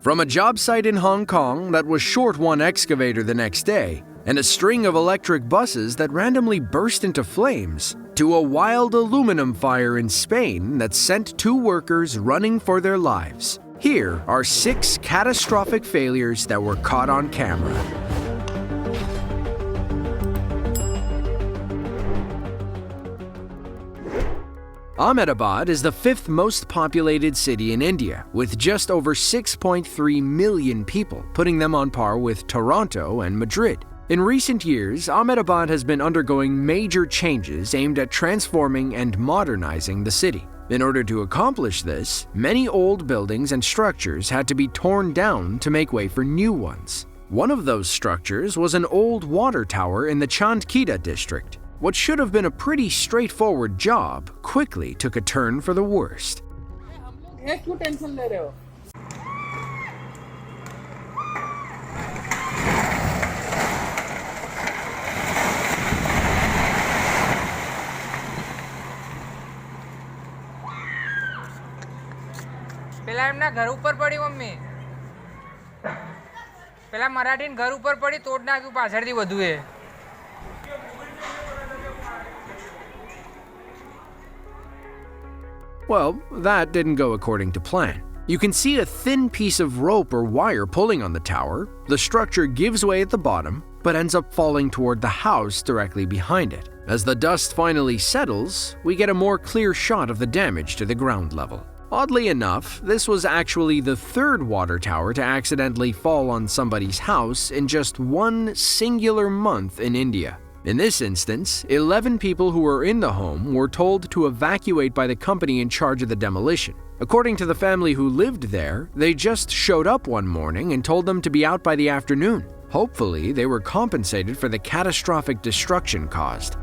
From a job site in Hong Kong that was short one excavator the next day, and a string of electric buses that randomly burst into flames, to a wild aluminum fire in Spain that sent 2 workers running for their lives. Here are 6 catastrophic failures that were caught on camera. Ahmedabad is the 5th most populated city in India, with just over 6.3 million people, putting them on par with Toronto and Madrid. In recent years, Ahmedabad has been undergoing major changes aimed at transforming and modernizing the city. In order to accomplish this, many old buildings and structures had to be torn down to make way for new ones. One of those structures was an old water tower in the Chandkida district. What should have been a pretty straightforward job quickly took a turn for the worst. પેલા એમના ઘર ઉપર પડી mummy પેલા મરાઠીન ઘર ઉપર પડી તોડ નાખ્યું પાછળથી વધુએ. Well, that didn't go according to plan. You can see a thin piece of rope or wire pulling on the tower. The structure gives way at the bottom, but ends up falling toward the house directly behind it. As the dust finally settles, we get a more clear shot of the damage to the ground level. Oddly enough, this was actually the 3rd water tower to accidentally fall on somebody's house in just one singular month in India. In this instance, 11 people who were in the home were told to evacuate by the company in charge of the demolition. According to the family who lived there, they just showed up one morning and told them to be out by the afternoon. Hopefully, they were compensated for the catastrophic destruction caused.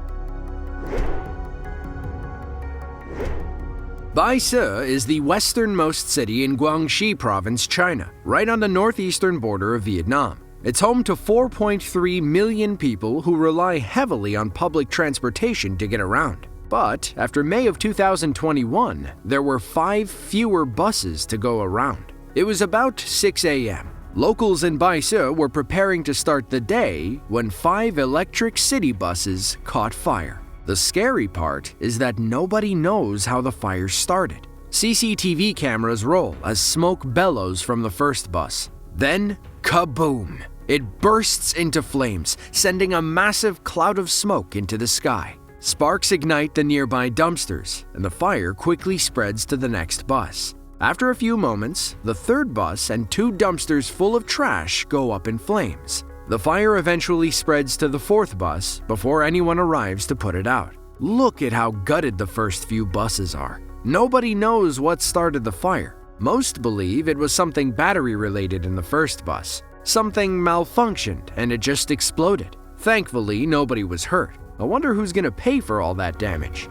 Baise is the westernmost city in Guangxi Province, China, right on the northeastern border of Vietnam. It's home to 4.3 million people who rely heavily on public transportation to get around. But after May of 2021, there were 5 fewer buses to go around. It was about 6 a.m. Locals in Baise were preparing to start the day when 5 electric city buses caught fire. The scary part is that nobody knows how the fire started. CCTV cameras roll as smoke bellows from the first bus. Then, kaboom! It bursts into flames, sending a massive cloud of smoke into the sky. Sparks ignite the nearby dumpsters, and the fire quickly spreads to the next bus. After a few moments, the 3rd bus and 2 dumpsters full of trash go up in flames. The fire eventually spreads to the 4th bus before anyone arrives to put it out. Look at how gutted the first few buses are. Nobody knows what started the fire. Most believe it was something battery-related in the first bus. Something malfunctioned and it just exploded. Thankfully, nobody was hurt. I wonder who's gonna pay for all that damage.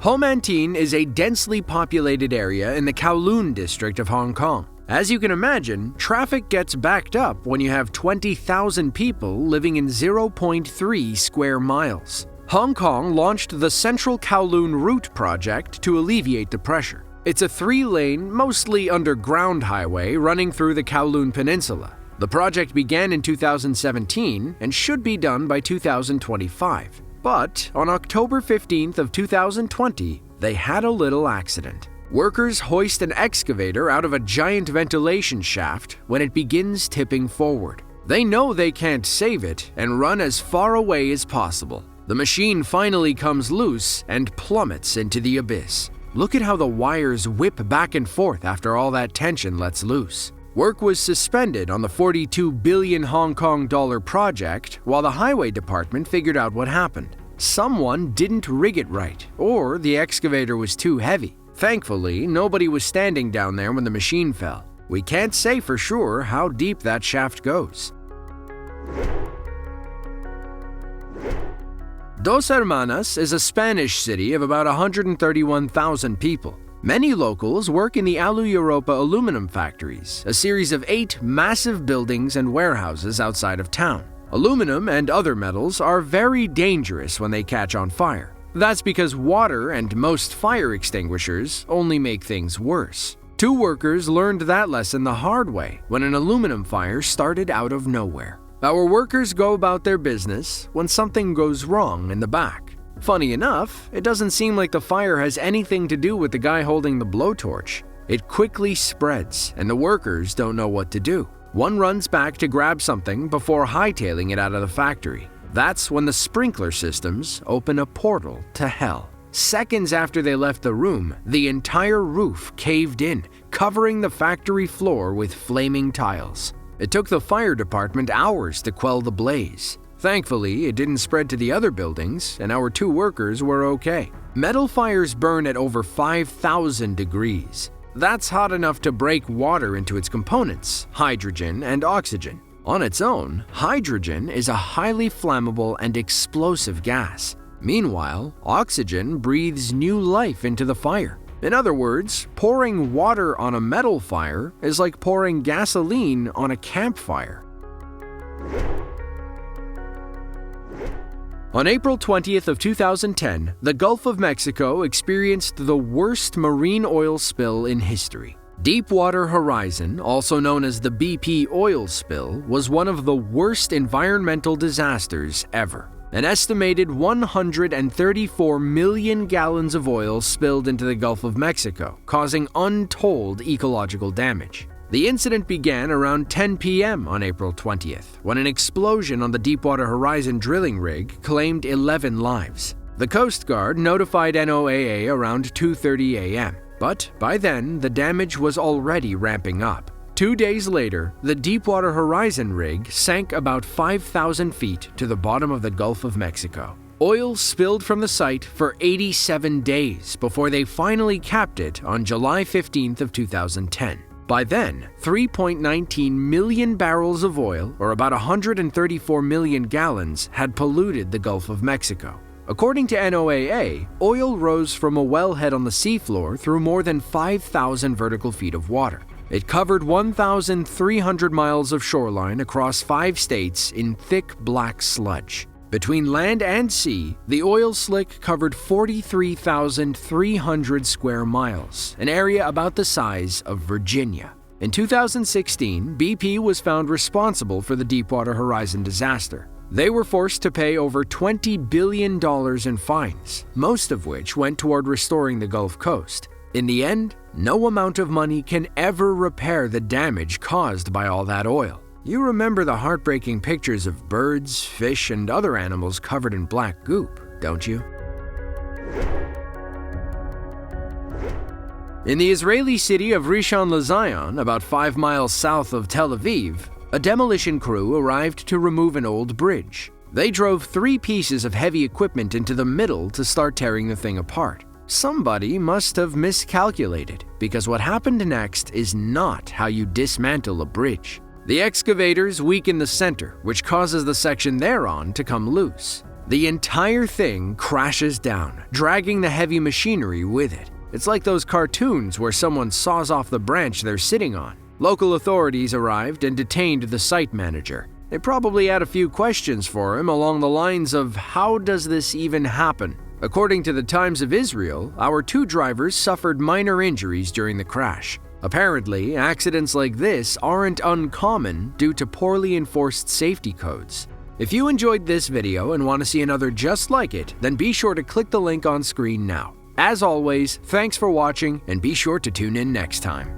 Ho Man Tin is a densely populated area in the Kowloon district of Hong Kong. As you can imagine, traffic gets backed up when you have 20,000 people living in 0.3 square miles. Hong Kong launched the Central Kowloon Route project to alleviate the pressure. It's a 3-lane, mostly underground highway running through the Kowloon Peninsula. The project began in 2017 and should be done by 2025. But on October 15th of 2020, they had a little accident. Workers hoist an excavator out of a giant ventilation shaft when it begins tipping forward. They know they can't save it and run as far away as possible. The machine finally comes loose and plummets into the abyss. Look at how the wires whip back and forth after all that tension lets loose. Work was suspended on the 42 billion Hong Kong dollar project while the highway department figured out what happened. Someone didn't rig it right, or the excavator was too heavy. Thankfully, nobody was standing down there when the machine fell. We can't say for sure how deep that shaft goes. Dos Hermanas is a Spanish city of about 131,000 people. Many locals work in the Alu Europa aluminum factories, a series of 8 massive buildings and warehouses outside of town. Aluminum and other metals are very dangerous when they catch on fire. That's because water and most fire extinguishers only make things worse. 2 workers learned that lesson the hard way when an aluminum fire started out of nowhere. Our workers go about their business when something goes wrong in the back. Funny enough, it doesn't seem like the fire has anything to do with the guy holding the blowtorch. It quickly spreads, and the workers don't know what to do. One runs back to grab something before hightailing it out of the factory. That's when the sprinkler systems open a portal to hell. Seconds after they left the room, the entire roof caved in, covering the factory floor with flaming tiles. It took the fire department hours to quell the blaze. Thankfully, it didn't spread to the other buildings, and our 2 workers were okay. Metal fires burn at over 5,000 degrees. That's hot enough to break water into its components, hydrogen and oxygen. On its own, hydrogen is a highly flammable and explosive gas. Meanwhile, oxygen breathes new life into the fire. In other words, pouring water on a metal fire is like pouring gasoline on a campfire. On April 20th of 2010, the Gulf of Mexico experienced the worst marine oil spill in history. Deepwater Horizon, also known as the BP oil spill, was one of the worst environmental disasters ever. An estimated 134 million gallons of oil spilled into the Gulf of Mexico, causing untold ecological damage. The incident began around 10 p.m. on April 20th, when an explosion on the Deepwater Horizon drilling rig claimed 11 lives. The Coast Guard notified NOAA around 2:30 a.m., but by then the damage was already ramping up. 2 days later, the Deepwater Horizon rig sank about 5,000 feet to the bottom of the Gulf of Mexico. Oil spilled from the site for 87 days before they finally capped it on July 15th of 2010. By then, 3.19 million barrels of oil, or about 134 million gallons, had polluted the Gulf of Mexico. According to NOAA, oil rose from a wellhead on the seafloor through more than 5,000 vertical feet of water. It covered 1,300 miles of shoreline across 5 states in thick black sludge. Between land and sea, the oil slick covered 43,300 square miles, an area about the size of Virginia. In 2016, BP was found responsible for the Deepwater Horizon disaster. They were forced to pay over $20 billion in fines, most of which went toward restoring the Gulf Coast. In the end, no amount of money can ever repair the damage caused by all that oil. You remember the heartbreaking pictures of birds, fish, and other animals covered in black goop, don't you? In the Israeli city of Rishon LeZion, about 5 miles south of Tel Aviv, a demolition crew arrived to remove an old bridge. They drove 3 pieces of heavy equipment into the middle to start tearing the thing apart. Somebody must have miscalculated, because what happened next is not how you dismantle a bridge. The excavators weaken the center, which causes the section they're on to come loose. The entire thing crashes down, dragging the heavy machinery with it. It's like those cartoons where someone saws off the branch they're sitting on. Local authorities arrived and detained the site manager. They probably had a few questions for him along the lines of, how does this even happen? According to the Times of Israel, our 2 drivers suffered minor injuries during the crash. Apparently, accidents like this aren't uncommon due to poorly enforced safety codes. If you enjoyed this video and want to see another just like it, then be sure to click the link on screen now. As always, thanks for watching, and be sure to tune in next time.